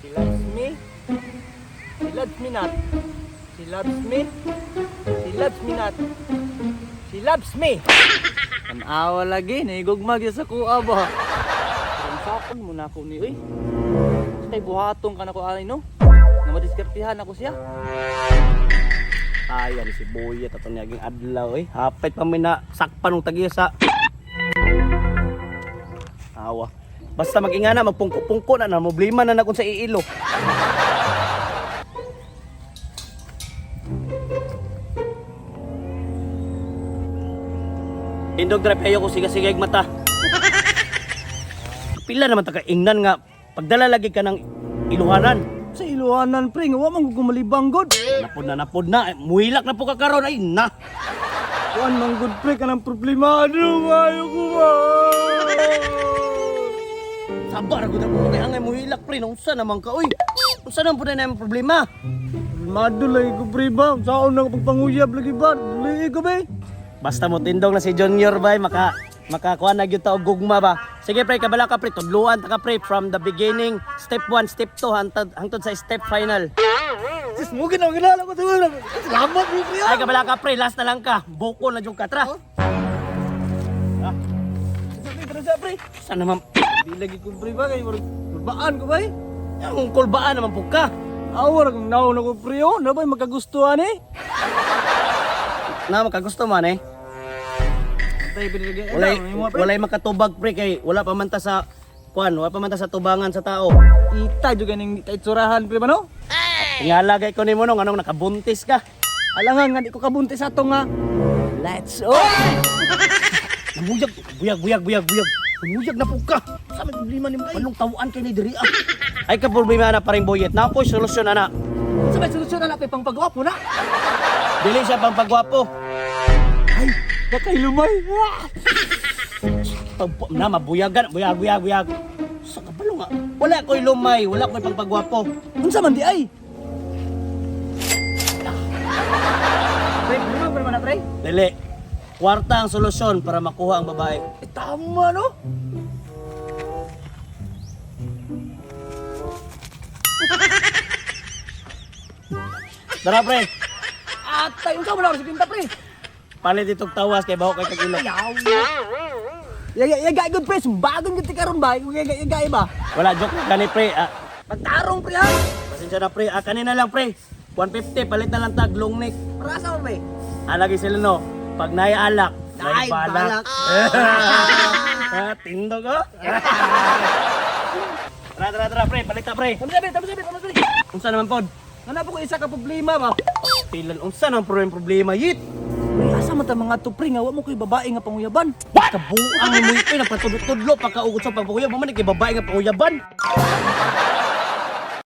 She loves me. She loves me not. She loves me. She loves me not. She loves me. Tanawa lagi, naigugmag yun sa kuha ba? Ang sapon mo na ako ni, uy. Kay buhatong ka na ko ay no? Nga madiskartihan ako siya. Ayan si Boyet at ang naging adlaw eh. Hapit pa may na sakpan ng tagiya sa awa. Basta mag-ingana, magpungko-pungko na problema na na kung sa iilo. Indog drapeyo ko siga-sigay mata. Pila naman taka-ingnan nga pagdala lagi ka ng Ilohanan. Sa Ilohanan pre, nga wa man ko malibang god. Napod na. Muhilak na po ka karon ay na. Kuan man good pre kanang problema ano ayo ko ba. Sabar gud ako kay angay muhilak pre unsa naman ka oy. Unsa naman pud na yung problema? Mado lagi ko pre ba. Saon na pagpanguyab lagi ba? Dili ko ba? Basta mo tindog na si Junior bay makakuha na gyud ta og gugma ba. Sige pre, kabala ka pre, tudluan ta ka pre from the beginning, step 1, step 2 hangtod sa step final. Sis mo ginala ko tuwa. Salamat mo pre. Ay kabala ka pre, last na lang ka. Buko na jud ka tra. Sa pre. Sana naman di lagi ko pre ba kay kulbaan ko bay. Yung kulbaan naman pug ka. Awar kung naon ako pre oh, na bay makagustuhan eh. Na makagusto man eh. Walay makatubag pre kay wala pa man ta sa kuan, wala pa man ta sa tubangan sa tao. Ita juga ning itsurahan pre ba no? Ingalagay ko nimo nung anong nakabuntis ka. Alangan nga di ko kabuntis ato nga. Let's go. Buyag. Buyag na po ka. Sa may problema nimo ay. Anong tawaan kay ni diri ah. Ay ka problema na paring Boyet. Na ko solusyon ana. Sa may solusyon ana pang pagwapo na. Dili siya pang pagwapo. Ay, bakay lumay. Na mabuyagan, buyag. Sa kabalo nga. Wala ko'y lumay, wala ko'y pagpagwapo. Unsa man di ay? Pre, ano ba naman pre? Dili. Kwarta ang solusyon para makuha ang babae. Eh, tama no? Tara pre. At tayo ka wala sa pinta pre. Palit itong tawas kay baho kay kagilo. Yaga good pre, bagong gud ti karon ba? Yaga ba? Wala joke gani pre. Pagtarong pre ha. Pasensya na pre. Kanina lang pre. 150 palit na lang tag long neck. Para sa pre. Lagi sila no. Pag naialak, may balak. Tindog oh. Tara pre, palit na pre. Tama sabi. Unsa naman pod? Nana po ko isa ka problema ba? Pilan unsa nang problema yit? Uy, asa man ta mga tupre nga wa mo koy babae nga panguyaban. Kabuang mo ito nagpatudlo-tudlo pagkaugod sa pagpanguyab mo man kay babae nga panguyaban.